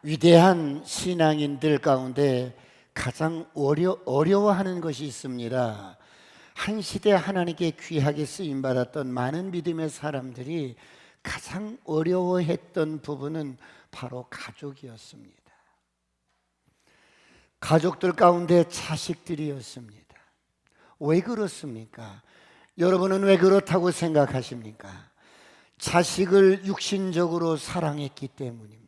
위대한 신앙인들 가운데 가장 어려워하는 것이 있습니다. 한 시대 하나님께 귀하게 쓰임받았던 많은 믿음의 사람들이 가장 어려워했던 부분은 바로 가족이었습니다. 가족들 가운데 자식들이었습니다. 왜 그렇습니까? 여러분은 왜 그렇다고 생각하십니까? 자식을 육신적으로 사랑했기 때문입니다.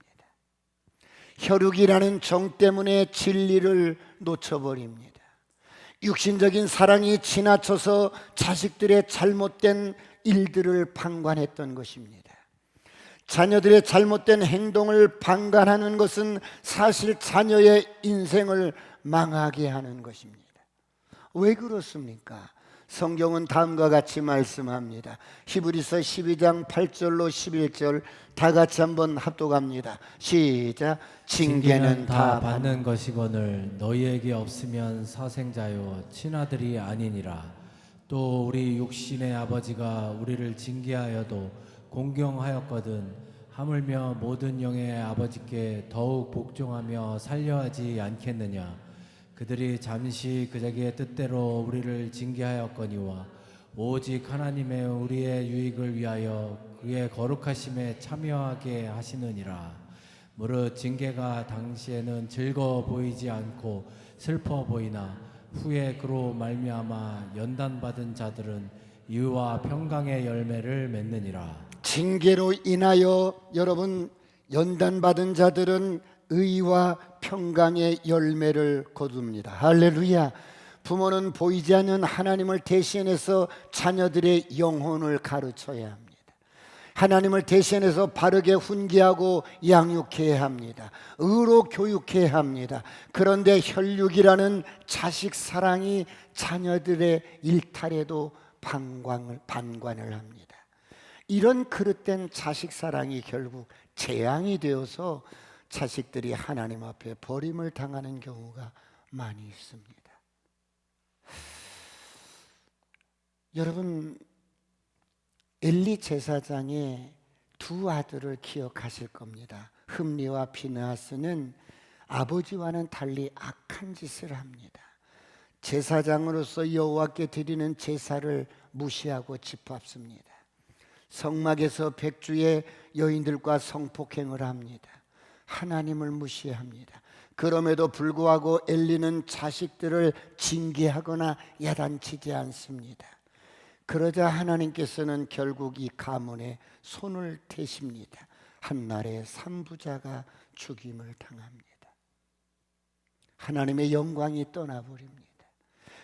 혈육이라는 정 때문에 진리를 놓쳐버립니다. 육신적인 사랑이 지나쳐서 자식들의 잘못된 일들을 방관했던 것입니다. 자녀들의 잘못된 행동을 방관하는 것은 사실 자녀의 인생을 망하게 하는 것입니다. 왜 그렇습니까? 성경은 다음과 같이 말씀합니다. 히브리서 12장 8절로 11절 다 같이 한번 합독합니다. 시작. 징계는 다 받는 것이거늘 너희에게 없으면 사생자요 친아들이 아니니라. 또 우리 육신의 아버지가 우리를 징계하여도 공경하였거든 하물며 모든 영의 아버지께 더욱 복종하며 살려하지 않겠느냐. 그들이 잠시 그 자기의 뜻대로 우리를 징계하였거니와 오직 하나님의 우리의 유익을 위하여 그의 거룩하심에 참여하게 하시느니라. 무릇 징계가 당시에는 즐거워 보이지 않고 슬퍼 보이나 후에 그로 말미암아 연단받은 자들은 의와 평강의 열매를 맺느니라. 징계로 인하여 여러분 연단받은 자들은 의와 평강의 열매를 거둡니다. 할렐루야. 부모는 보이지 않는 하나님을 대신해서 자녀들의 영혼을 가르쳐야 합니다. 하나님을 대신해서 바르게 훈계하고 양육해야 합니다. 의로 교육해야 합니다. 그런데 혈육이라는 자식 사랑이 자녀들의 일탈에도 방관을 합니다. 이런 그릇된 자식 사랑이 결국 재앙이 되어서 자식들이 하나님 앞에 버림을 당하는 경우가 많이 있습니다. 여러분, 엘리 제사장의 두 아들을 기억하실 겁니다. 흠리와 비느하스는 아버지와는 달리 악한 짓을 합니다. 제사장으로서 여호와께 드리는 제사를 무시하고 짓밟습니다. 성막에서 백주의 여인들과 성폭행을 합니다. 하나님을 무시합니다. 그럼에도 불구하고 엘리는 자식들을 징계하거나 야단치지 않습니다. 그러자 하나님께서는 결국 이 가문에 손을 대십니다. 한날에 산부자가 죽임을 당합니다. 하나님의 영광이 떠나버립니다.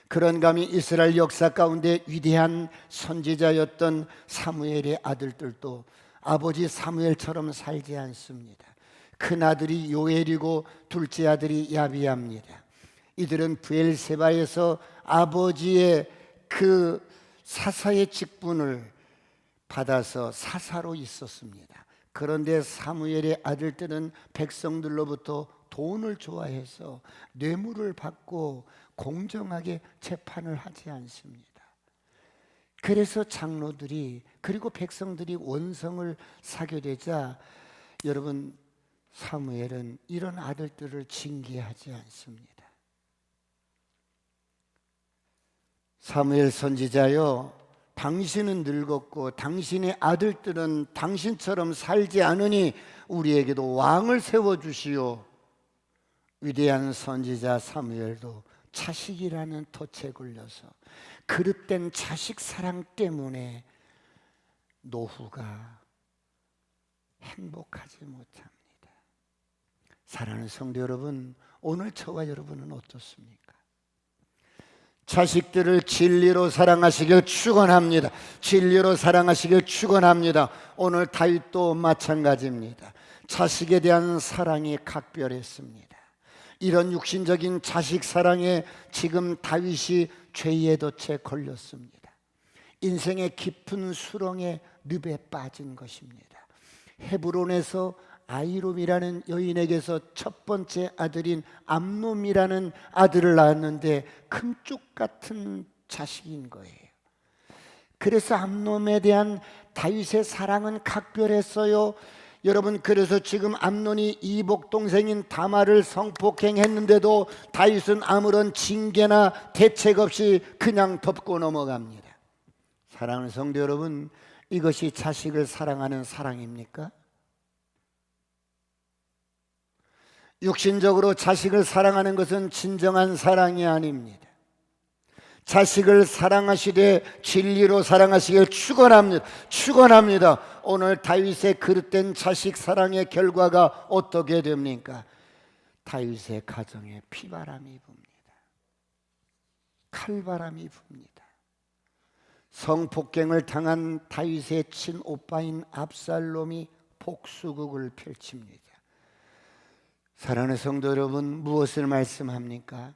그런 감히 이스라엘 역사 가운데 위대한 선지자였던 사무엘의 아들들도 아버지 사무엘처럼 살지 않습니다. 큰 아들이 요엘이고 둘째 아들이 야비야입니다. 이들은 브엘세바에서 아버지의 그 사사의 직분을 받아서 사사로 있었습니다. 그런데 사무엘의 아들들은 백성들로부터 돈을 좋아해서 뇌물을 받고 공정하게 재판을 하지 않습니다. 그래서 장로들이 그리고 백성들이 원성을 사게 되자 여러분 사무엘은 이런 아들들을 징계하지 않습니다. 사무엘 선지자여, 당신은 늙었고 당신의 아들들은 당신처럼 살지 않으니 우리에게도 왕을 세워주시오. 위대한 선지자 사무엘도 자식이라는 덫에 걸려서 그릇된 자식 사랑 때문에 노후가 행복하지 못합니다. 사랑하는 성도 여러분, 오늘 저와 여러분은 어떻습니까? 자식들을 진리로 사랑하시길 축원합니다. 진리로 사랑하시길 축원합니다. 오늘 다윗도 마찬가지입니다. 자식에 대한 사랑이 각별했습니다. 이런 육신적인 자식 사랑에 지금 다윗이 죄의 덫에 걸렸습니다. 인생의 깊은 수렁에 늪에 빠진 것입니다. 헤브론에서 아이롬이라는 여인에게서 첫 번째 아들인 암놈이라는 아들을 낳았는데 금쪽 같은 자식인 거예요. 그래서 암놈에 대한 다윗의 사랑은 각별했어요. 여러분, 그래서 지금 암논이 이복 동생인 다말을 성폭행했는데도 다윗은 아무런 징계나 대책 없이 그냥 덮고 넘어갑니다. 사랑하는 성도 여러분, 이것이 자식을 사랑하는 사랑입니까? 육신적으로 자식을 사랑하는 것은 진정한 사랑이 아닙니다. 자식을 사랑하시되 진리로 사랑하시길 축원합니다. 오늘 다윗의 그릇된 자식 사랑의 결과가 어떻게 됩니까? 다윗의 가정에 피바람이 붑니다. 칼바람이 붑니다. 성폭행을 당한 다윗의 친오빠인 압살롬이 복수극을 펼칩니다. 사랑하는 성도 여러분, 무엇을 말씀합니까?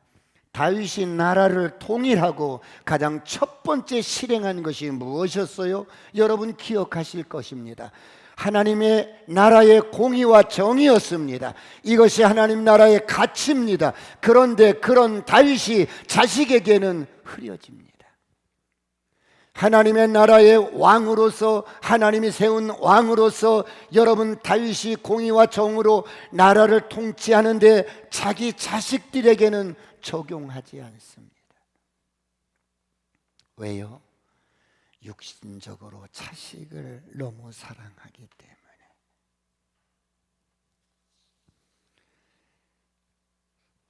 다윗이 나라를 통일하고 가장 첫 번째 실행한 것이 무엇이었어요? 여러분 기억하실 것입니다. 하나님의 나라의 공의와 정의였습니다. 이것이 하나님 나라의 가치입니다. 그런데 그런 다윗이 자식에게는 흐려집니다. 하나님의 나라의 왕으로서, 하나님이 세운 왕으로서 여러분, 다윗이 공의와 정의로 나라를 통치하는데 자기 자식들에게는 적용하지 않습니다. 왜요? 육신적으로 자식을 너무 사랑하기 때문에.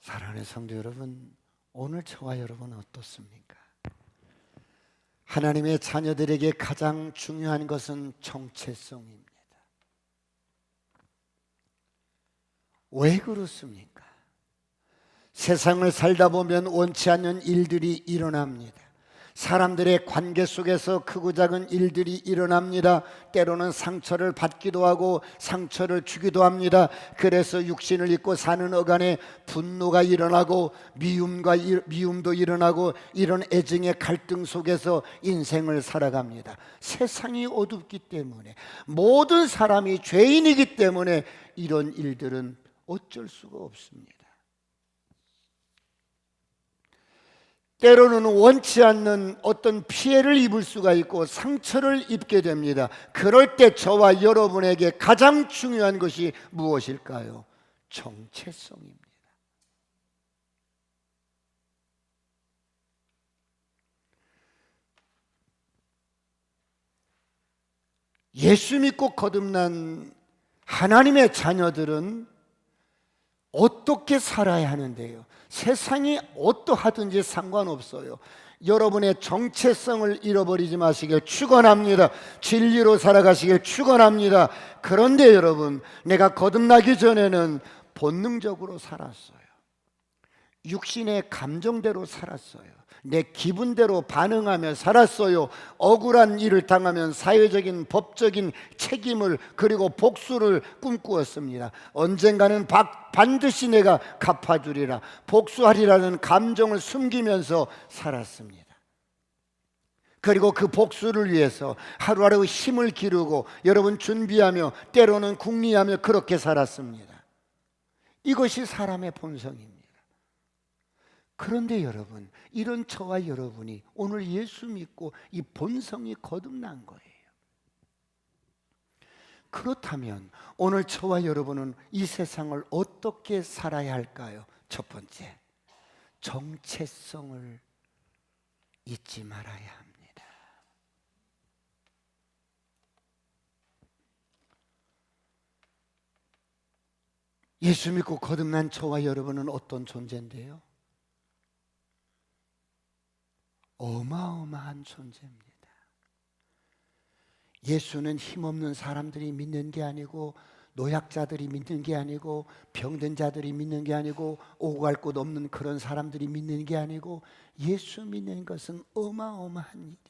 사랑하는 성도 여러분, 오늘 저와 여러분은 어떻습니까? 하나님의 자녀들에게 가장 중요한 것은 정체성입니다. 왜 그렇습니까? 세상을 살다 보면 원치 않는 일들이 일어납니다. 사람들의 관계 속에서 크고 작은 일들이 일어납니다. 때로는 상처를 받기도 하고 상처를 주기도 합니다. 그래서 육신을 입고 사는 어간에 분노가 일어나고 미움도 일어나고, 이런 애증의 갈등 속에서 인생을 살아갑니다. 세상이 어둡기 때문에, 모든 사람이 죄인이기 때문에 이런 일들은 어쩔 수가 없습니다. 때로는 원치 않는 어떤 피해를 입을 수가 있고 상처를 입게 됩니다. 그럴 때 저와 여러분에게 가장 중요한 것이 무엇일까요? 정체성입니다. 예수 믿고 거듭난 하나님의 자녀들은 어떻게 살아야 하는데요? 세상이 어떠하든지 상관없어요. 여러분의 정체성을 잃어버리지 마시길 축원합니다. 진리로 살아가시길 축원합니다. 그런데 여러분, 내가 거듭나기 전에는 본능적으로 살았어요. 육신의 감정대로 살았어요. 내 기분대로 반응하며 살았어요. 억울한 일을 당하면 사회적인 법적인 책임을, 그리고 복수를 꿈꾸었습니다. 언젠가는 반드시 내가 갚아주리라, 복수하리라는 감정을 숨기면서 살았습니다. 그리고 그 복수를 위해서 하루하루 힘을 기르고 여러분 준비하며, 때로는 궁리하며 그렇게 살았습니다. 이것이 사람의 본성입니다. 그런데 여러분, 이런 저와 여러분이 오늘 예수 믿고 이 본성이 거듭난 거예요. 그렇다면 오늘 저와 여러분은 이 세상을 어떻게 살아야 할까요? 첫 번째, 정체성을 잊지 말아야 합니다. 예수 믿고 거듭난 저와 여러분은 어떤 존재인데요? 어마어마한 존재입니다. 예수는 힘없는 사람들이 믿는 게 아니고, 노약자들이 믿는 게 아니고, 병든 자들이 믿는 게 아니고, 오고 갈 곳 없는 그런 사람들이 믿는 게 아니고, 예수 믿는 것은 어마어마한 일입니다.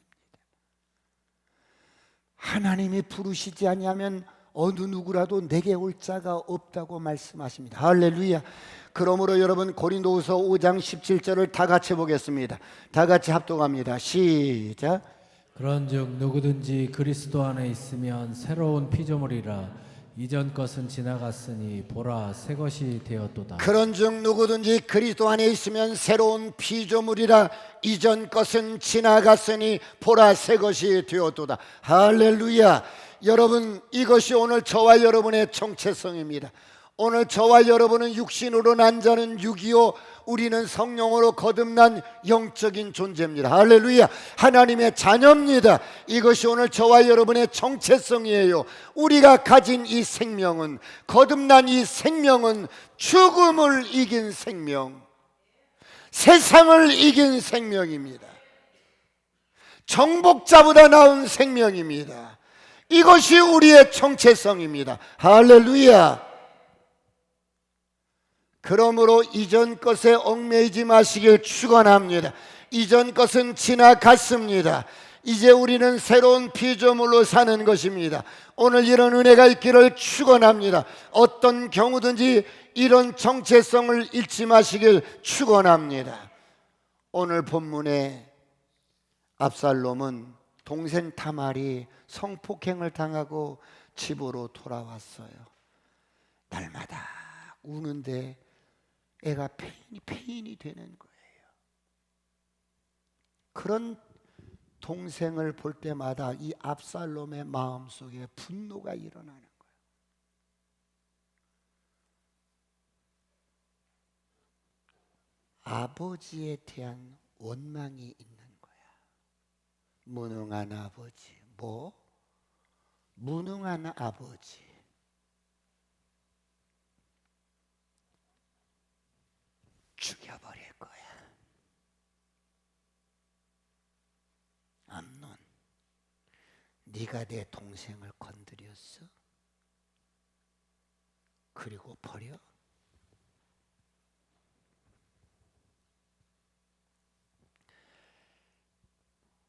하나님이 부르시지 아니하면 어느 누구라도 내게 올 자가 없다고 말씀하십니다. 할렐루야. 그러므로 여러분, 고린도후서 5장 17절을 다 같이 보겠습니다. 다 같이 합독합니다. 시작. 그런즉 누구든지 그리스도 안에 있으면 새로운 피조물이라, 이전 것은 지나갔으니 보라 새 것이 되었도다. 그런즉 누구든지 그리스도 안에 있으면 새로운 피조물이라, 이전 것은 지나갔으니 보라 새 것이 되었도다. 할렐루야. 여러분, 이것이 오늘 저와 여러분의 정체성입니다. 오늘 저와 여러분은 육신으로 난 자는 625, 우리는 성령으로 거듭난 영적인 존재입니다. 할렐루야. 하나님의 자녀입니다. 이것이 오늘 저와 여러분의 정체성이에요. 우리가 가진 이 생명은, 거듭난 이 생명은 죽음을 이긴 생명, 세상을 이긴 생명입니다. 정복자보다 나은 생명입니다. 이것이 우리의 정체성입니다. 할렐루야. 그러므로 이전 것에 얽매이지 마시길 축원합니다. 이전 것은 지나갔습니다. 이제 우리는 새로운 피조물로 사는 것입니다. 오늘 이런 은혜가 있기를 축원합니다. 어떤 경우든지 이런 정체성을 잃지 마시길 축원합니다. 오늘 본문에 압살롬은 동생 타말이 성폭행을 당하고 집으로 돌아왔어요. 날마다 우는데 애가 페인이 되는 거예요. 그런 동생을 볼 때마다 이 압살롬의 마음속에 분노가 일어나는 거예요. 아버지에 대한 원망이 있는 거야. 무능한 아버지. 무능한 아버지. 죽여버릴 거야. 암논, 네가 내 동생을 건드렸어? 그리고 버려?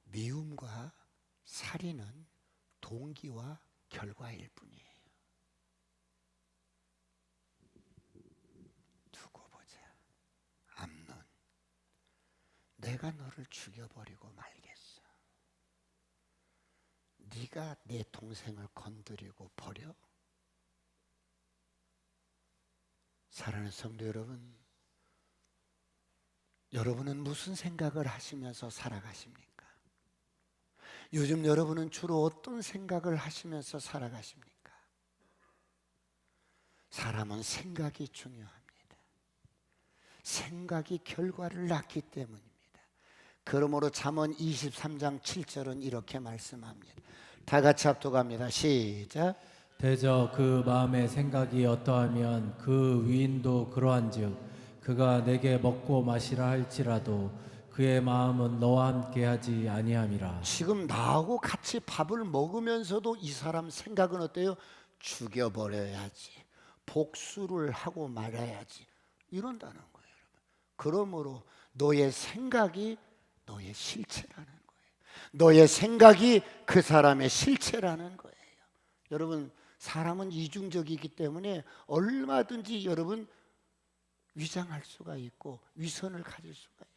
미움과 살인은 동기와 결과일 뿐이에요. 두고 보자. 암논, 내가 너를 죽여버리고 말겠어. 네가 내 동생을 건드리고 버려? 사랑하는 성도 여러분, 여러분은 무슨 생각을 하시면서 살아가십니까? 요즘 여러분은 주로 어떤 생각을 하시면서 살아가십니까? 사람은 생각이 중요합니다. 생각이 결과를 낳기 때문입니다. 그러므로 잠언 23장 7절은 이렇게 말씀합니다. 다 같이 합독합니다. 시작. 대저 그 마음의 생각이 어떠하면 그 위인도 그러한즉 그가 내게 먹고 마시라 할지라도 그의 마음은 너와 함께 하지 아니함이라. 지금 나하고 같이 밥을 먹으면서도 이 사람 생각은 어때요? 죽여버려야지, 복수를 하고 말아야지, 이런다는 거예요. 그러므로 너의 생각이 너의 실체라는 거예요. 너의 생각이 그 사람의 실체라는 거예요. 여러분, 사람은 이중적이기 때문에 얼마든지 여러분 위장할 수가 있고 위선을 가질 수가 있어요.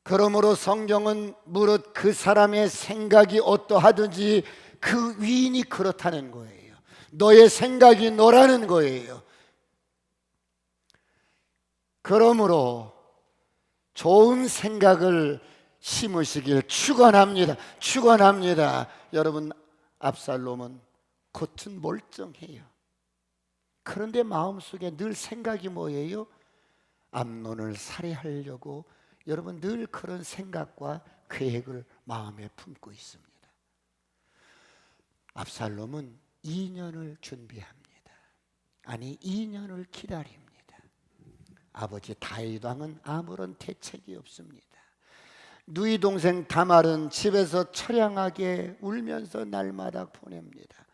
그러므로 성경은 무릇 그 사람의 생각이 어떠하든지 그 위인이 그렇다는 거예요. 너의 생각이 너라는 거예요. 그러므로 좋은 생각을 심으시길 축원합니다. 축원합니다. 여러분, 압살롬은 겉은 멀쩡해요. 그런데 마음속에 늘 생각이 뭐예요? 암논을 살해하려고 여러분 늘 그런 생각과 계획을 마음에 품고 있습니다. 압살롬은 2년을 준비합니다. 아니 2년을 기다립니다. 아버지 다윗 왕은 아무런 대책이 없습니다. 누이 동생 다말은 집에서 처량하게 울면서 날마다 보냅니다.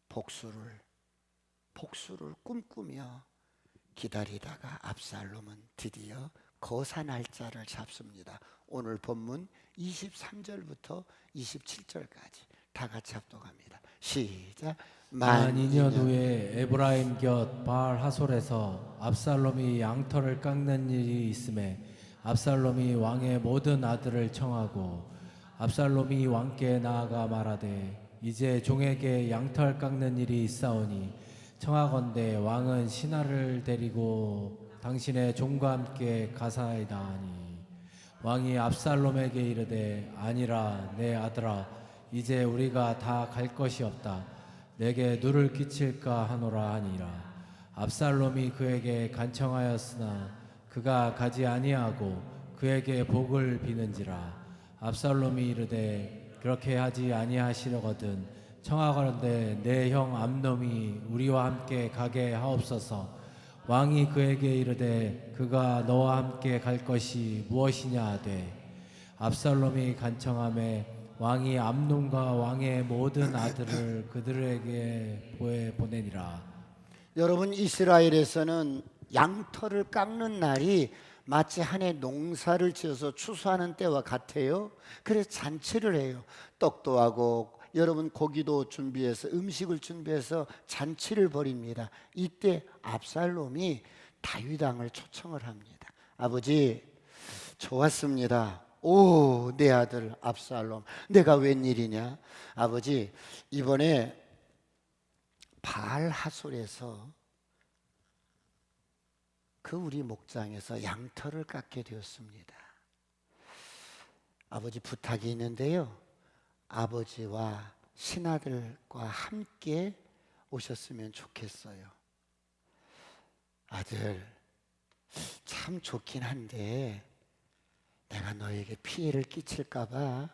복수를 꿈꾸며 기다리다가 압살롬은 드디어 거사 날짜를 잡습니다. 오늘 본문 23절부터 27절까지 다 같이 합독합니다. 시작. 만 2년 후에 에브라임 곁 바알 하솔에서 압살롬이 양털을 깎는 일이 있음에 압살롬이 왕의 모든 아들을 청하고 압살롬이 왕께 나아가 말하되 이제 종에게 양털 깎는 일이 있사오니 청하건대 왕은 신하를 데리고 당신의 종과 함께 가사이다 하니 왕이 압살롬에게 이르되 아니라 내 아들아 이제 우리가 다 갈 것이 없다. 내게 누를 끼칠까 하노라 하니라. 압살롬이 그에게 간청하였으나 그가 가지 아니하고 그에게 복을 비는지라. 압살롬이 이르되 그렇게 하지 아니하시려거든 청하건대 내 형 암놈이 우리와 함께 가게 하옵소서. 왕이 그에게 이르되 그가 너와 함께 갈 것이 무엇이냐 하되 압살롬이 간청하매 왕이 암논과 왕의 모든 아들을 그들에게 보내니라. 여러분, 이스라엘에서는 양털을 깎는 날이 마치 한 해 농사를 지어서 추수하는 때와 같아요. 그래서 잔치를 해요. 떡도 하고 여러분 고기도 준비해서 음식을 준비해서 잔치를 벌입니다. 이때 압살롬이 다윗 왕을 초청을 합니다. 아버지, 좋았습니다. 오, 내 아들 압살롬, 내가 웬일이냐? 아버지, 이번에 바알 하솔에서 그 우리 목장에서 양털을 깎게 되었습니다. 아버지, 부탁이 있는데요, 아버지와 신하들과 함께 오셨으면 좋겠어요. 아들, 참 좋긴 한데 내가 너에게 피해를 끼칠까봐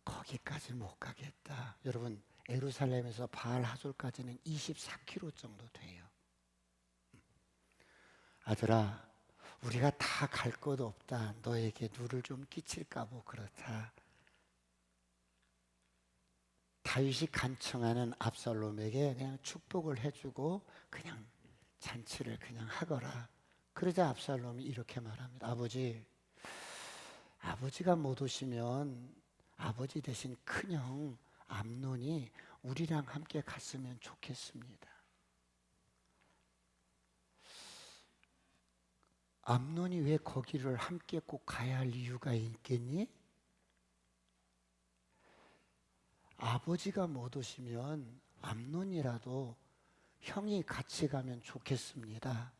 거기까지 못 가겠다. 여러분, 예루살렘에서 바알 하솔까지는 24km 정도 돼요. 아들아, 우리가 다 갈 것 없다. 너에게 누를 좀 끼칠까 보 그렇다. 다윗이 간청하는 압살롬에게 그냥 축복을 해주고 그냥 잔치를 그냥 하거라. 그러자 압살롬이 이렇게 말합니다. 아버지, 아버지가 못 오시면 아버지 대신 큰형 암논이 우리랑 함께 갔으면 좋겠습니다. 암논이 왜 거기를 함께 꼭 가야 할 이유가 있겠니? 아버지가 못 오시면 암논이라도 형이 같이 가면 좋겠습니다.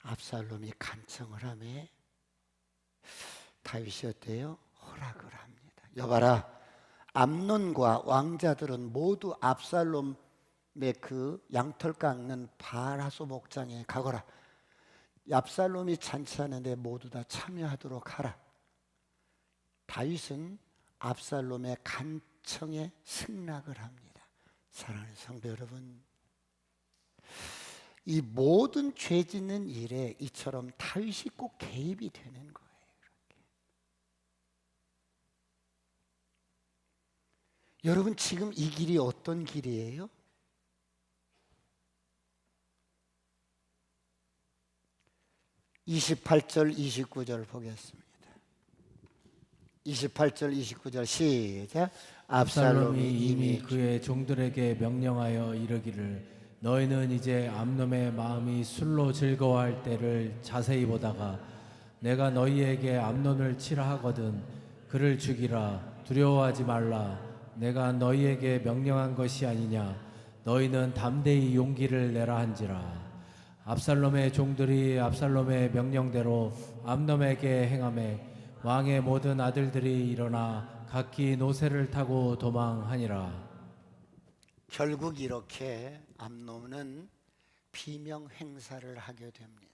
압살롬이 간청을 하매 다윗이 어때요? 허락을 합니다. 여봐라, 암논과 왕자들은 모두 압살롬의 그 양털 깎는 바알 하솔 목장에 가거라. 압살롬이 잔치하는데 모두 다 참여하도록 하라. 다윗은 압살롬의 간청에 승낙을 합니다. 사랑하는 성도 여러분, 이 모든 죄 짓는 일에 이처럼 다윗이 꼭 개입이 되는 거예요. 이렇게. 여러분, 지금 이 길이 어떤 길이에요? (28절) (29절) 보겠습니다. 28절 29절 시작. 압살롬이 이미 그의 종들에게 명령하여 이르기를 너희는 이제 암놈의 마음이 술로 즐거워할 때를 자세히 보다가 내가 너희에게 암논을 치라 하거든 그를 죽이라. 두려워하지 말라. 내가 너희에게 명령한 것이 아니냐. 너희는 담대히 용기를 내라 한지라. 압살롬의 종들이 압살롬의 명령대로 암놈에게 행하매 왕의 모든 아들들이 일어나 각기 노새를 타고 도망하니라. 결국 이렇게 암논은 비명 행사를 하게 됩니다.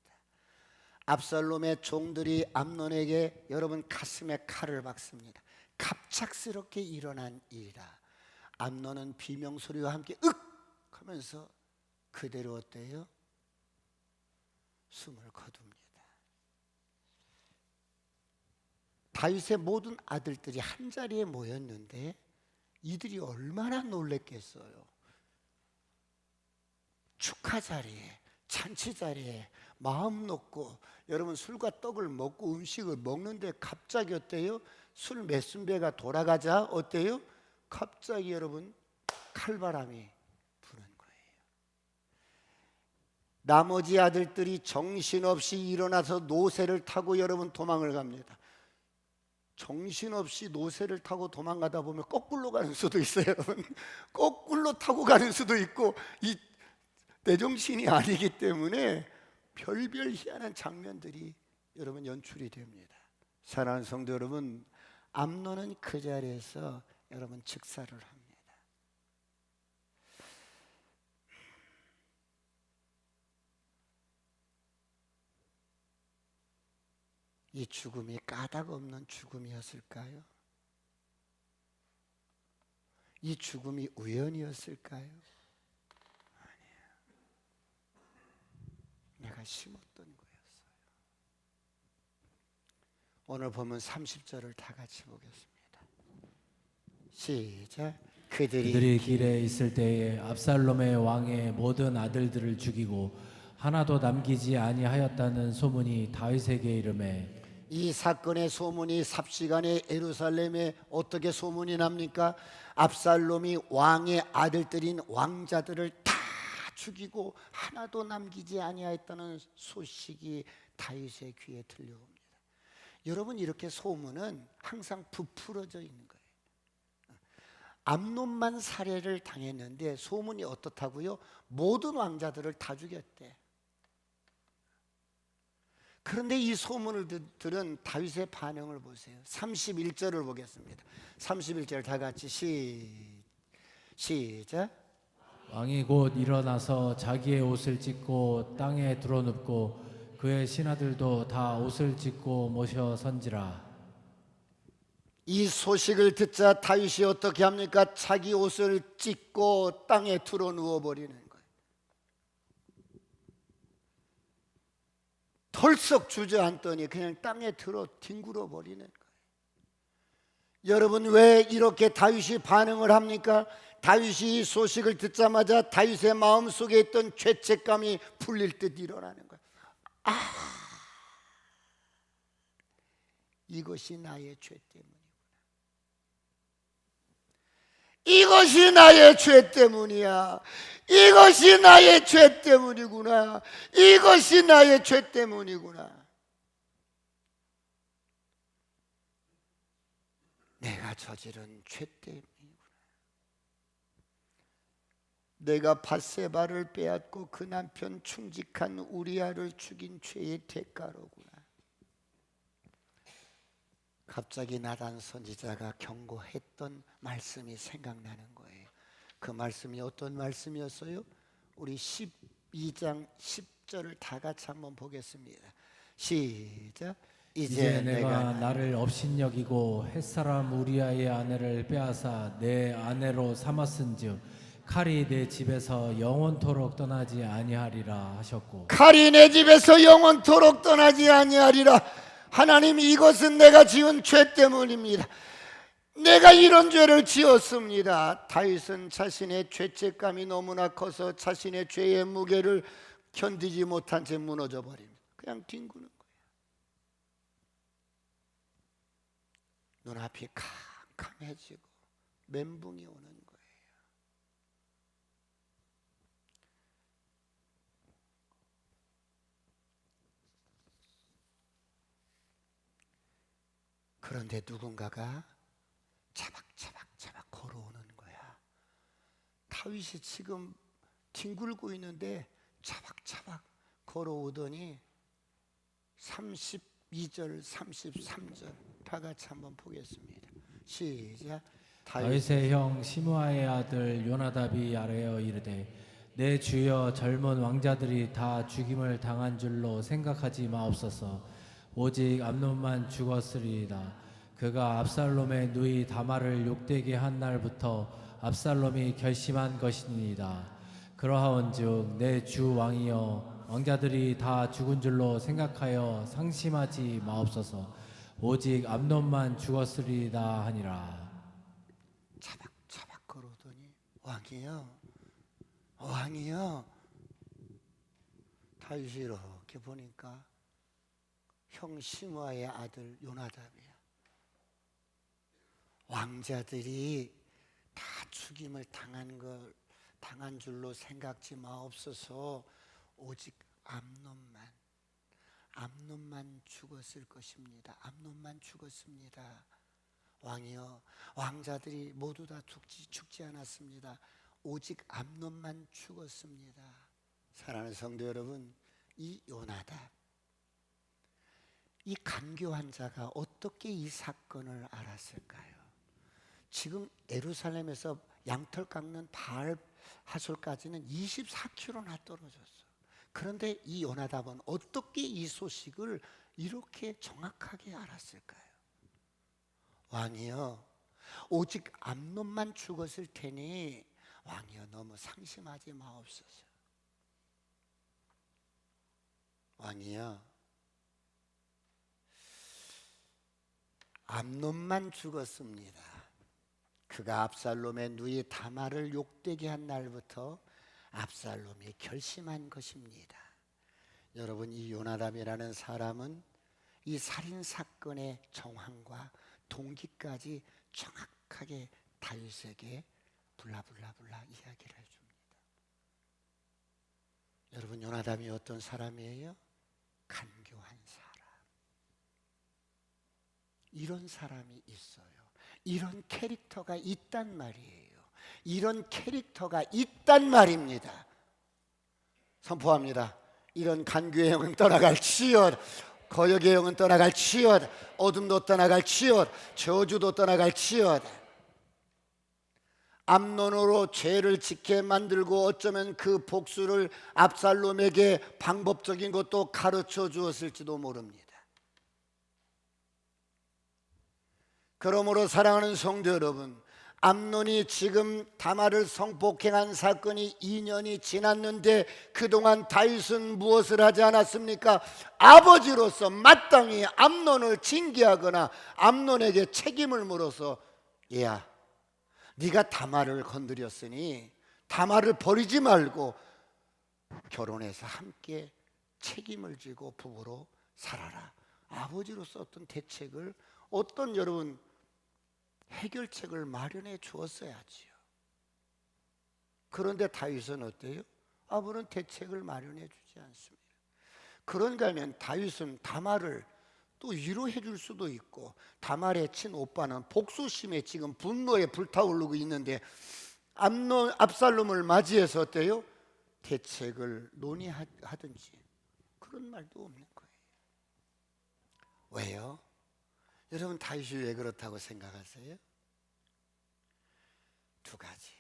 압살롬의 종들이 암논에게 여러분 가슴에 칼을 박습니다. 갑작스럽게 일어난 일이라. 암논은 비명 소리와 함께 윽 하면서 그대로 어때요? 숨을 거둡니다. 다윗의 모든 아들들이 한자리에 모였는데 이들이 얼마나 놀랬겠어요. 축하 자리에, 잔치 자리에 마음 놓고 여러분 술과 떡을 먹고 음식을 먹는데 갑자기 어때요? 술 몇순배가 돌아가자 어때요? 갑자기 여러분 칼바람이 부는 거예요. 나머지 아들들이 정신없이 일어나서 노새를 타고 여러분 도망을 갑니다. 정신없이 노새를 타고 도망가다 보면 거꾸로 가는 수도 있어요, 여러분. 거꾸로 타고 가는 수도 있고, 이 내정신이 아니기 때문에 별별 희한한 장면들이 여러분 연출이 됩니다. 사랑하는 성도 여러분, 암논은 그 자리에서 여러분 즉사를 합니다. 이 죽음이 까닭 없는 죽음이었을까요? 이 죽음이 우연이었을까요? 아니에요. 내가 심었던 거였어요. 오늘 보면 30절을 다 같이 보겠습니다. 시작. 그들이 길에 있을 때에 압살롬의 왕의 모든 아들들을 죽이고 하나도 남기지 아니하였다는 소문이 다윗에게 이르매 이 사건의 소문이 삽시간에 예루살렘에 어떻게 소문이 납니까? 압살롬이 왕의 아들들인 왕자들을 다 죽이고 하나도 남기지 아니하였다는 소식이 다윗의 귀에 들려옵니다. 여러분, 이렇게 소문은 항상 부풀어져 있는 거예요. 암논만 살해를 당했는데 소문이 어떻다고요? 모든 왕자들을 다 죽였대. 그런데 이 소문을 들은 다윗의 반응을 보세요. 31절을 보겠습니다. 31절 다 같이 시작. 왕이 곧 일어나서 자기의 옷을 찢고 땅에 드러눕고 그의 신하들도 다 옷을 찢고 모셔 선지라. 이 소식을 듣자 다윗이 어떻게 합니까? 자기 옷을 찢고 땅에 들어 누워 버리는 거예요. 털썩 주저앉더니 그냥 땅에 들어 뒹굴어 버리는 거예요. 여러분, 왜 이렇게 다윗이 반응을 합니까? 다윗이 이 소식을 듣자마자 다윗의 마음속에 있던 죄책감이 풀릴 듯 일어나는 거예요. 이것이 나의 죄 때문이구나. 이것이 나의 죄 때문이야. 이것이 나의 죄 때문이구나. 이것이 나의 죄 때문이구나. 내가 저지른 죄 때문이구나. 내가 밧세바를 빼앗고 그 남편 충직한 우리아를 죽인 죄의 대가로구나. 갑자기 나단 선지자가 경고했던 말씀이 생각나는 거예요. 그 말씀이 어떤 말씀이었어요? 우리 12장 10절을 다 같이 한번 보겠습니다. 시작. 이제 내가 나를 업신여기고 햇사람 우리아의 아내를 빼앗아 내 아내로 삼았은즉 칼이 내 집에서 영원토록 떠나지 아니하리라 하셨고, 칼이 내 집에서 영원토록 떠나지 아니하리라. 하나님, 이것은 내가 지은 죄 때문입니다. 내가 이런 죄를 지었습니다. 다윗은 자신의 죄책감이 너무나 커서 자신의 죄의 무게를 견디지 못한 채 무너져 버립니다. 그냥 뒹구는 거예요. 눈앞이 캄캄해지고 멘붕이 오는 거예요. 그런데 누군가가 차박차박 걸어오는 거야. 다윗이 지금 뒹굴고 있는데 차박차박 걸어오더니 32절 33절 다 같이 한번 보겠습니다. 시작. 다윗의 형 시므아의 아들 요나답이 아뢰어 이르되 내 주여 젊은 왕자들이 다 죽임을 당한 줄로 생각하지 마옵소서. 오직 암논만 죽었으리이다. 그가 압살롬의 누이 다말을 욕되게 한 날부터 압살롬이 결심한 것이니이다. 그러하온즉 내 주 왕이여 왕자들이 다 죽은 줄로 생각하여 상심하지 마옵소서. 오직 암논만 죽었으리이다 하니라. 차박차박 걸어오더니 왕이여 다윗이 이렇게 보니까 형 시므아의 아들 요나답이야. 왕자들이 다 죽임을 당한 줄로 생각지 마옵소서. 오직 암논만 죽었을 것입니다. 암논만 죽었습니다. 왕이여, 왕자들이 모두 다 죽지 않았습니다. 오직 암논만 죽었습니다. 사랑하는 성도 여러분, 이 요나답, 이 간교한 자가 어떻게 이 사건을 알았을까요? 지금 예루살렘에서 양털 깎는 바알 하솔까지는 24km나 떨어졌어. 그런데 이 요나답은 어떻게 이 소식을 이렇게 정확하게 알았을까요? 왕이여, 오직 암논만 죽었을 테니 왕이여 너무 상심하지 마옵소서. 왕이여, 암논만 죽었습니다. 그가 압살롬의 누이 다말을 욕되게 한 날부터 압살롬이 결심한 것입니다. 여러분, 이 요나답이라는 사람은 이 살인 사건의 정황과 동기까지 정확하게 다윗에게 불라불라불라 이야기를 해줍니다. 여러분, 요나답이 어떤 사람이에요? 간교한 사람. 이런 사람이 있어요. 이런 캐릭터가 있단 말이에요. 이런 캐릭터가 있단 말입니다. 선포합니다. 이런 간교의 영은 떠나갈지어다. 거역의 영은 떠나갈지어다. 어둠도 떠나갈지어다. 저주도 떠나갈지어다. 암논으로 죄를 짓게 만들고 어쩌면 그 복수를 압살롬에게 방법적인 것도 가르쳐 주었을지도 모릅니다. 그러므로 사랑하는 성도 여러분, 암논이 지금 다말을 성폭행한 사건이 2년이 지났는데 그동안 다윗은 무엇을 하지 않았습니까? 아버지로서 마땅히 암논을 징계하거나 암논에게 책임을 물어서, 얘야, 네가 다말을 건드렸으니 다말을 버리지 말고 결혼해서 함께 책임을 지고 부부로 살아라. 아버지로서 어떤 대책을, 어떤 여러분 해결책을 마련해 주었어야지요. 그런데 다윗은 어때요? 아버는 대책을 마련해 주지 않습니다. 그런가 하면 다윗은 다말을 또 위로해 줄 수도 있고, 다말의 친오빠는 복수심에 지금 분노에 불타오르고 있는데 압살롬을 맞이해서 어때요? 대책을 논의하든지 그런 말도 없는 거예요. 왜요? 여러분, 다윗이 왜 그렇다고 생각하세요? 두 가지.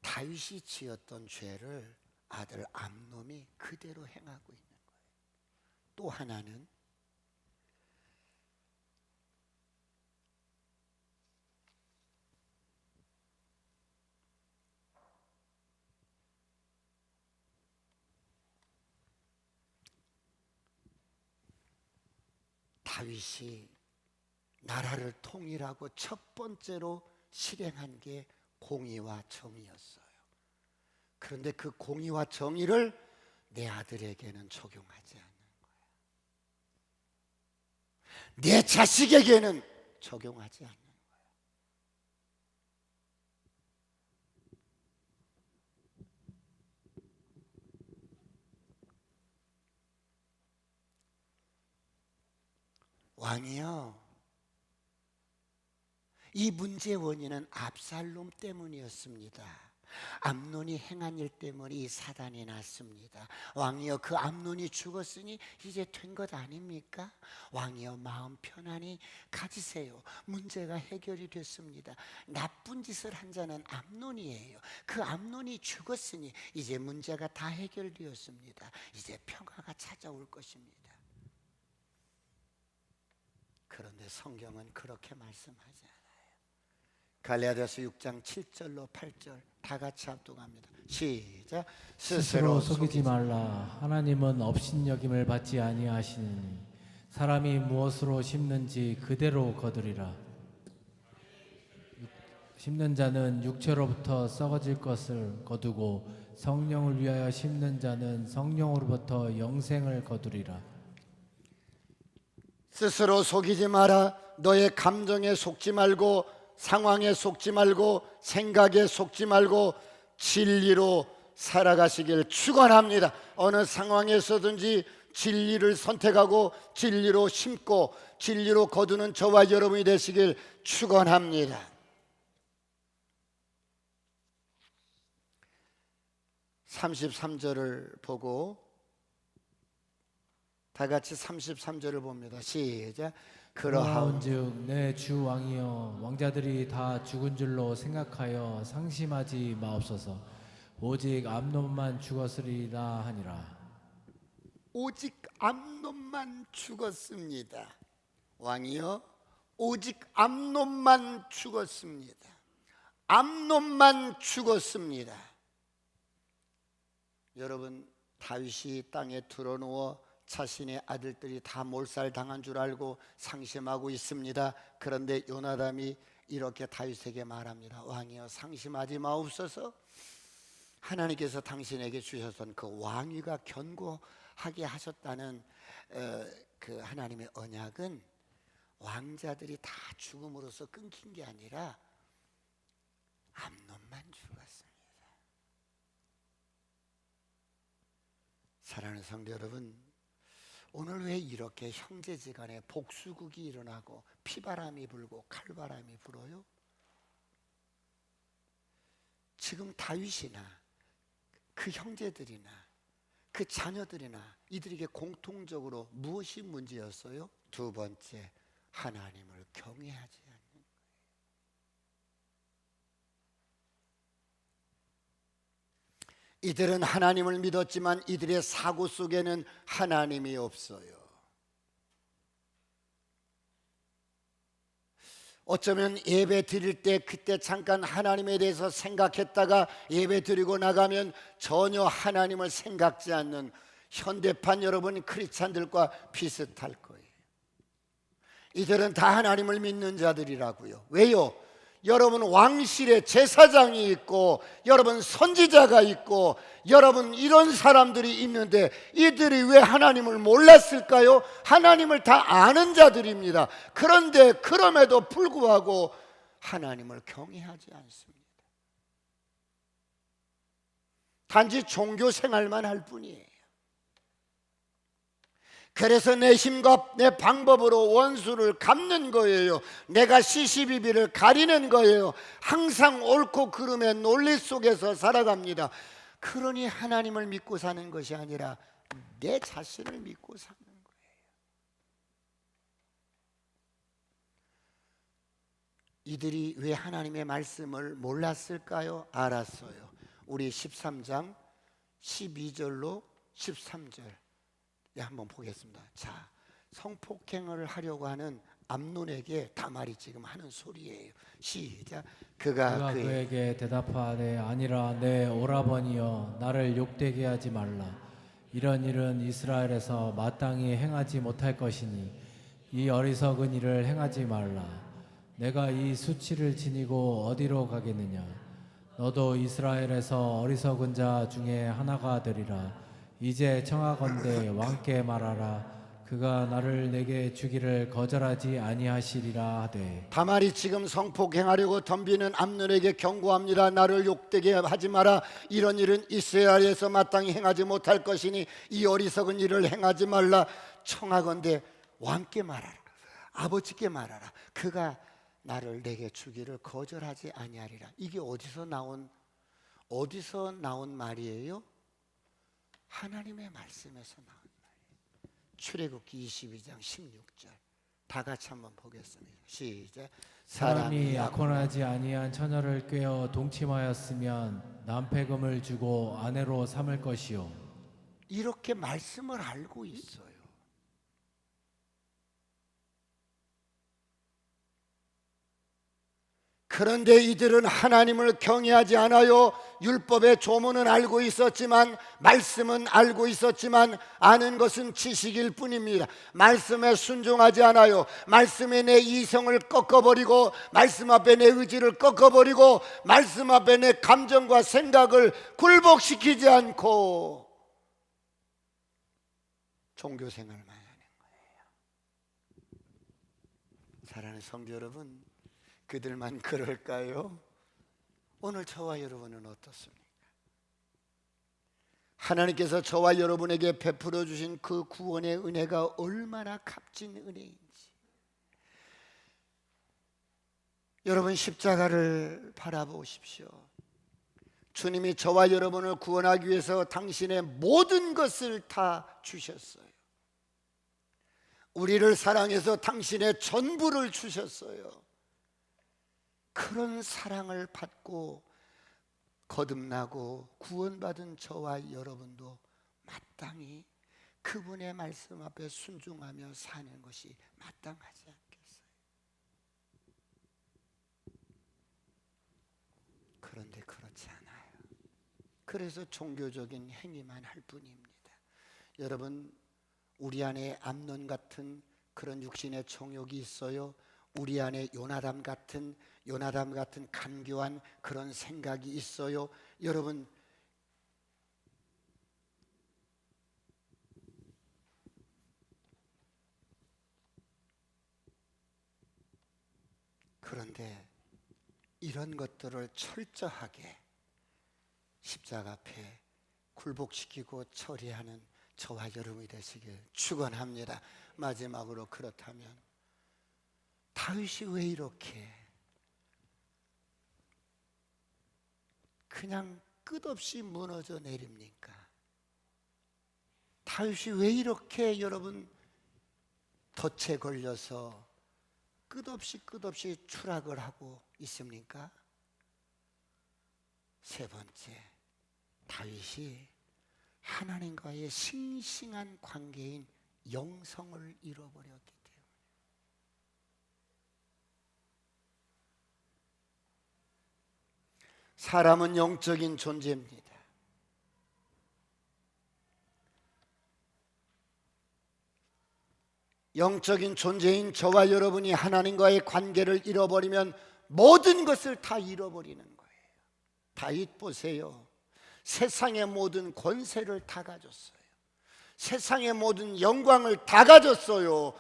다윗이 지었던 죄를 아들 암논이 그대로 행하고 있는 거예요. 또 하나는 다윗이 나라를 통일하고 첫 번째로 실행한 게 공의와 정의였어요. 그런데 그 공의와 정의를 내 아들에게는 적용하지 않는 거예요. 내 자식에게는 적용하지 않는 거예요. 왕이요, 이 문제의 원인은 압살롬 때문이었습니다. 암논이 행한 일 때문에 이 사단이 났습니다. 왕이여, 그 암논이 죽었으니 이제 된 것 아닙니까? 왕이여, 마음 편안히 가지세요. 문제가 해결이 됐습니다. 나쁜 짓을 한 자는 암논이에요. 그 암논이 죽었으니 이제 문제가 다 해결되었습니다. 이제 평화가 찾아올 것입니다. 그런데 성경은 그렇게 말씀하지 않아요. 갈라디아서 6장 7절로 8절 다 같이 합독합니다. 시작. 스스로 속이지 말라. 하나님은 업신여김을 받지 아니하시니 사람이 무엇으로 심는지 그대로 거두리라. 심는 자는 육체로부터 썩어질 것을 거두고 성령을 위하여 심는 자는 성령으로부터 영생을 거두리라. 스스로 속이지 마라. 너의 감정에 속지 말고, 상황에 속지 말고, 생각에 속지 말고 진리로 살아가시길 축원합니다. 어느 상황에서든지 진리를 선택하고 진리로 심고 진리로 거두는 저와 여러분이 되시길 축원합니다. 33절을 보고 다 같이 33절을 봅니다. 시작. 그러하온즉 내 주 왕이여 왕자들이 다 죽은 줄로 생각하여 상심하지 마옵소서. 오직 암논만 죽었으리라 하니라. 오직 암논만 죽었습니다. 왕이여 오직 암논만 죽었습니다. 암논만 죽었습니다. 여러분, 다윗이 땅에 드러누워 자신의 아들들이 다 몰살당한 줄 알고 상심하고 있습니다. 그런데 요나단이 이렇게 다윗에게 말합니다. 왕이여 상심하지 마옵소서. 하나님께서 당신에게 주셨던 그 왕위가 견고하게 하셨다는 그 하나님의 언약은 왕자들이 다 죽음으로써 끊긴 게 아니라 암논만 죽었습니다. 사랑하는 성도 여러분, 오늘 왜 이렇게 형제지간에 복수극이 일어나고 피바람이 불고 칼바람이 불어요? 지금 다윗이나 그 형제들이나 그 자녀들이나 이들에게 공통적으로 무엇이 문제였어요? 두 번째, 하나님을 경외하지 않는 거예요. 이들은 하나님을 믿었지만 이들의 사고 속에는 하나님이 없어요. 어쩌면 예배 드릴 때 그때 잠깐 하나님에 대해서 생각했다가 예배 드리고 나가면 전혀 하나님을 생각지 않는 현대판 여러분 크리스찬들과 비슷할 거예요. 이들은 다 하나님을 믿는 자들이라고요. 왜요? 여러분 왕실에 제사장이 있고 여러분 선지자가 있고 여러분 이런 사람들이 있는데 이들이 왜 하나님을 몰랐을까요? 하나님을 다 아는 자들입니다. 그런데 그럼에도 불구하고 하나님을 경외하지 않습니다. 단지 종교 생활만 할 뿐이에요. 그래서 내 힘과 내 방법으로 원수를 갚는 거예요. 내가 시시비비를 가리는 거예요. 항상 옳고 그름의 논리 속에서 살아갑니다. 그러니 하나님을 믿고 사는 것이 아니라 내 자신을 믿고 사는 거예요. 이들이 왜 하나님의 말씀을 몰랐을까요? 알았어요. 우리 13장 12절로 13절 한번 보겠습니다. 자, 성폭행을 하려고 하는 암논에게 다말이 지금 하는 소리예요. 시작. 그가 그에게 대답하되 아니라 내 오라버니여 나를 욕되게 하지 말라. 이런 일은 이스라엘에서 마땅히 행하지 못할 것이니 이 어리석은 일을 행하지 말라. 내가 이 수치를 지니고 어디로 가겠느냐. 너도 이스라엘에서 어리석은 자 중에 하나가 되리라. 이제 청하건대 왕께 말하라. 그가 나를 내게 주기를 거절하지 아니하시리라 하되. 다말이 지금 성폭행하려고 덤비는 암논에게 경고합니다. 나를 욕되게 하지 마라. 이런 일은 이스라엘에서 마땅히 행하지 못할 것이니 이 어리석은 일을 행하지 말라. 청하건대 왕께 말하라. 아버지께 말하라. 그가 나를 내게 주기를 거절하지 아니하리라. 이게 어디서 나온 말이에요? 하나님의 말씀에서 나온 말이에요. 출애굽기 22장 16절 다 같이 한번 보겠습니다. 시작. 사람이 약혼하지 아니한 처녀를 꿰어 동침하였으면 남패금을 주고 아내로 삼을 것이요. 이렇게 말씀을 알고 있어요. 그런데 이들은 하나님을 경외하지 않아요. 율법의 조문은 알고 있었지만 말씀은 알고 있었지만 아는 것은 지식일 뿐입니다. 말씀에 순종하지 않아요. 말씀에 내 이성을 꺾어버리고 말씀 앞에 내 의지를 꺾어버리고 말씀 앞에 내 감정과 생각을 굴복시키지 않고 종교생활만 하는 거예요. 사랑하는 성도 여러분, 그들만 그럴까요? 오늘 저와 여러분은 어떻습니까? 하나님께서 저와 여러분에게 베풀어 주신 그 구원의 은혜가 얼마나 값진 은혜인지 여러분 십자가를 바라보십시오. 주님이 저와 여러분을 구원하기 위해서 당신의 모든 것을 다 주셨어요. 우리를 사랑해서 당신의 전부를 주셨어요. 그런 사랑을 받고 거듭나고 구원받은 저와 여러분도 마땅히 그분의 말씀 앞에 순종하며 사는 것이 마땅하지 않겠어요? 그런데 그렇지 않아요. 그래서 종교적인 행위만 할 뿐입니다. 여러분, 우리 안에 암논 같은 그런 육신의 정욕이 있어요. 우리 안에 요나담 같은 간교한 그런 생각이 있어요. 여러분, 그런데 이런 것들을 철저하게 십자가 앞에 굴복시키고 처리하는 저와 여러분이 되시길 축원합니다. 마지막으로, 그렇다면 다윗이 왜 이렇게 그냥 끝없이 무너져 내립니까? 다윗이 왜 이렇게 여러분 덫에 걸려서 끝없이 추락을 하고 있습니까? 세 번째, 다윗이 하나님과의 싱싱한 관계인 영성을 잃어버렸기 때문에. 사람은 영적인 존재입니다. 영적인 존재인 저와 여러분이 하나님과의 관계를 잃어버리면 모든 것을 다 잃어버리는 거예요. 다윗 보세요. 세상의 모든 권세를 다 가졌어요. 세상의 모든 영광을 다 가졌어요.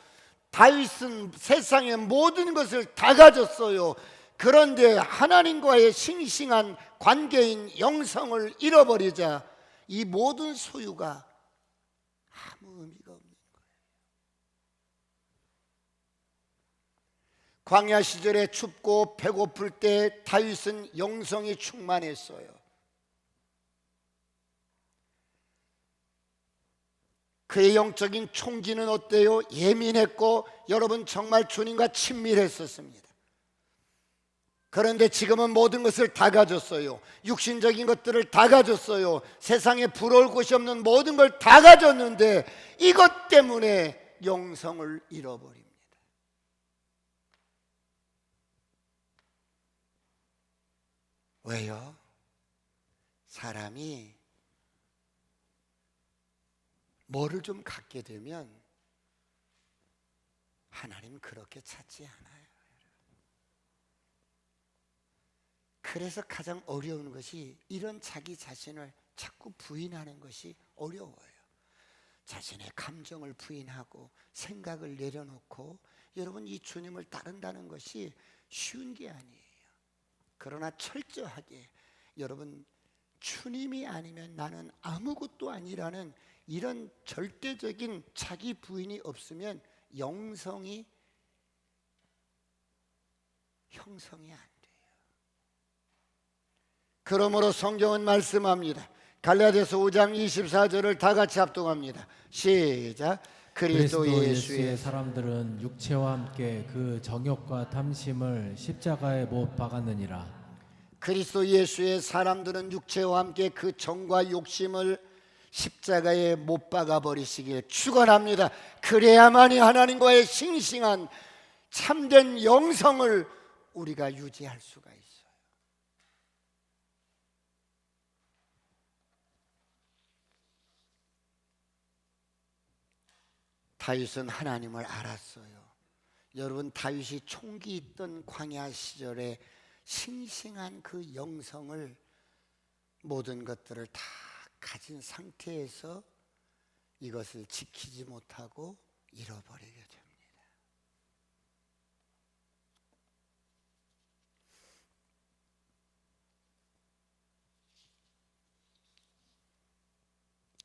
다윗은 세상의 모든 것을 다 가졌어요. 그런데 하나님과의 싱싱한 관계인 영성을 잃어버리자 이 모든 소유가 아무 의미가 없는 거예요. 광야 시절에 춥고 배고플 때 다윗은 영성이 충만했어요. 그의 영적인 총기는 어때요? 예민했고 여러분 정말 주님과 친밀했었습니다. 그런데 지금은 모든 것을 다 가졌어요. 육신적인 것들을 다 가졌어요. 세상에 부러울 곳이 없는 모든 걸 다 가졌는데 이것 때문에 영성을 잃어버립니다. 왜요? 사람이 뭐를 좀 갖게 되면 하나님 그렇게 찾지 않아요. 그래서 가장 어려운 것이 이런 자기 자신을 자꾸 부인하는 것이 어려워요. 자신의 감정을 부인하고 생각을 내려놓고 여러분 이 주님을 따른다는 것이 쉬운 게 아니에요. 그러나 철저하게 여러분 주님이 아니면 나는 아무것도 아니라는 이런 절대적인 자기 부인이 없으면 영성이 형성이 안 돼요. 그러므로 성경은 말씀합니다. 갈라디아서 5장 24절을 다 같이 합동합니다. 시작. 그리스도 예수의 사람들은 육체와 함께 그 정욕과 탐심을 십자가에 못 박았느니라. 그리스도 예수의 사람들은 육체와 함께 그 정과 욕심을 십자가에 못 박아 버리시길 축원합니다. 그래야만이 하나님과의 싱싱한 참된 영성을 우리가 유지할 수가 있어요. 다윗은 하나님을 알았어요. 여러분 다윗이 총기 있던 광야 시절에 싱싱한 그 영성을 모든 것들을 다 가진 상태에서 이것을 지키지 못하고 잃어버리게 됩니다.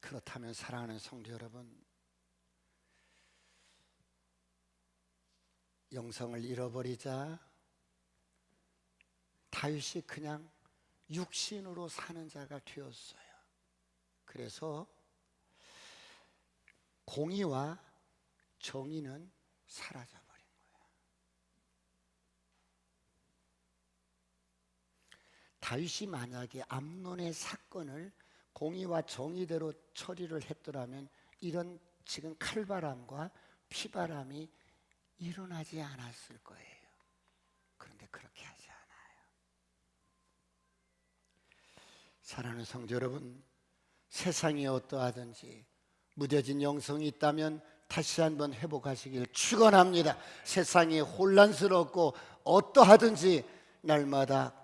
그렇다면 사랑하는 성도 여러분, 영성을 잃어버리자 다윗이 그냥 육신으로 사는 자가 되었어요. 그래서 공의와 정의는 사라져버린 거예요. 다윗이 만약에 암논의 사건을 공의와 정의대로 처리를 했더라면 이런 지금 칼바람과 피바람이 일어나지 않았을 거예요. 그런데 그렇게 하지 않아요. 사랑하는 성도 여러분, 세상이 어떠하든지 무뎌진 영성이 있다면 다시 한번 회복하시길 축원합니다. 세상이 혼란스럽고 어떠하든지 날마다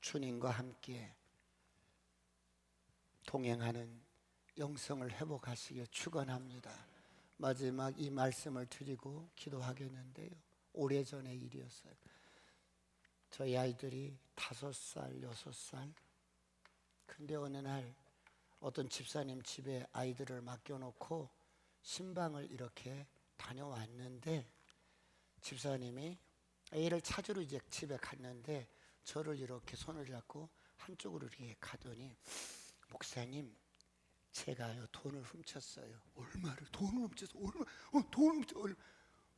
주님과 함께 동행하는 영성을 회복하시길 축원합니다. 마지막 이 말씀을 드리고 기도하겠는데요. 오래전의 일이었어요. 저희 아이들이 5살, 6살. 근데 어느 날 어떤 집사님 집에 아이들을 맡겨놓고 신방을 이렇게 다녀왔는데, 집사님이 애를 찾으러 이제 집에 갔는데 저를 이렇게 손을 잡고 한쪽으로 이렇게 가더니, 목사님, 제가요 돈을 훔쳤어요. 얼마를? 돈을 훔쳤어? 얼마? 돈을 훔쳤어?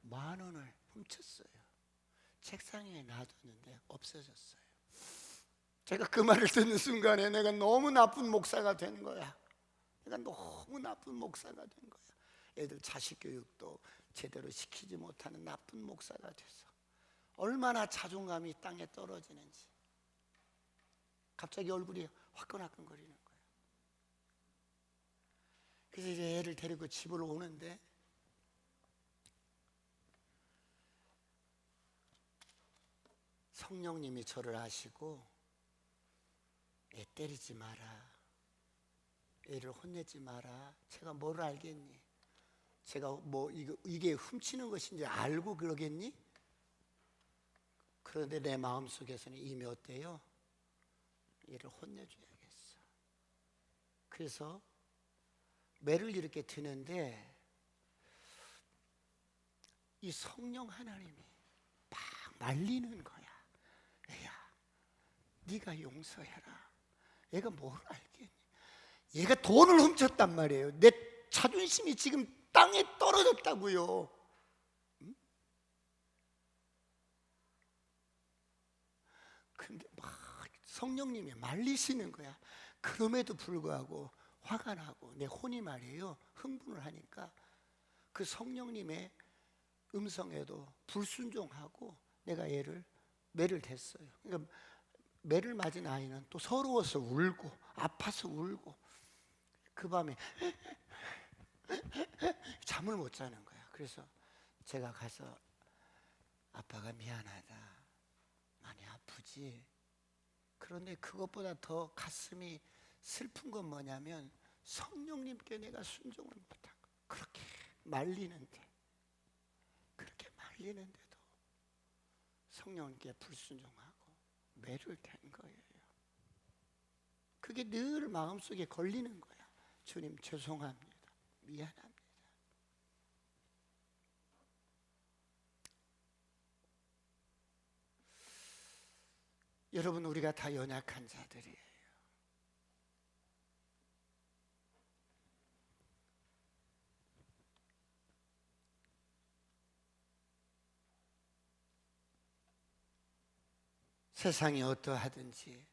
10,000원을 훔쳤어요. 책상에 놔뒀는데 없어졌어요. 제가 그 말을 듣는 순간에 내가 너무 나쁜 목사가 된 거야. 내가 너무 나쁜 목사가 된 거야. 애들 자식 교육도 제대로 시키지 못하는 나쁜 목사가 돼서 얼마나 자존감이 땅에 떨어지는지. 갑자기 얼굴이 화끈화끈거리는 거예요. 그래서 이제 애를 데리고 집으로 오는데 성령님이 저를 아시고, 애 때리지 마라, 애를 혼내지 마라. 제가 뭘 알겠니? 제가 뭐 이게 훔치는 것인지 알고 그러겠니? 그런데 내 마음속에서는 이미 어때요? 얘를 혼내줘야겠어. 그래서 매를 이렇게 드는데 이 성령 하나님이 막 말리는 거야. 애야, 네가 용서해라. 얘가 뭘 알겠니? 얘가 돈을 훔쳤단 말이에요. 내 자존심이 지금 땅에 떨어졌다고요. 응? 근데 막 성령님이 말리시는 거야. 그럼에도 불구하고 화가 나고 내 혼이 말이에요, 흥분을 하니까 그 성령님의 음성에도 불순종하고 내가 얘를 매를 댔어요. 그러니까 매를 맞은 아이는 또 서러워서 울고 아파서 울고 그 밤에 잠을 못 자는 거야. 그래서 제가 가서 아빠가 미안하다, 많이 아프지? 그런데 그것보다 더 가슴이 슬픈 건 뭐냐면 성령님께 내가 순종을 못한 거. 그렇게 말리는데도 성령님께 불순종하고 매를 댄 거예요. 그게 늘 마음속에 걸리는 거야. 주님 죄송합니다, 미안합니다. 여러분, 우리가 다 연약한 자들이에요. 세상이 어떠하든지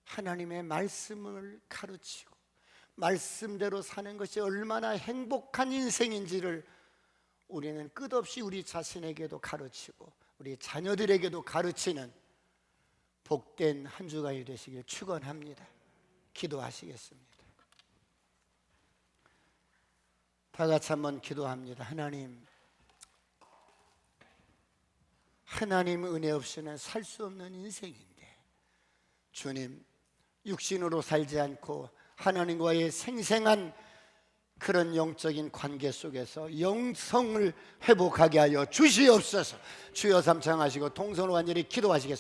하나님의 말씀을 가르치고 말씀대로 사는 것이 얼마나 행복한 인생인지를 우리는 끝없이 우리 자신에게도 가르치고 우리 자녀들에게도 가르치는 복된 한 주가 되시길 축원합니다. 기도하시겠습니다. 다 같이 한번 기도합니다. 하나님 은혜 없이는 살 수 없는 인생인데, 주님, 육신으로 살지 않고 하나님과의 생생한 그런 영적인 관계 속에서 영성을 회복하게 하여 주시옵소서. 주여 삼창하시고 동선을 완전히 기도하시겠습니다.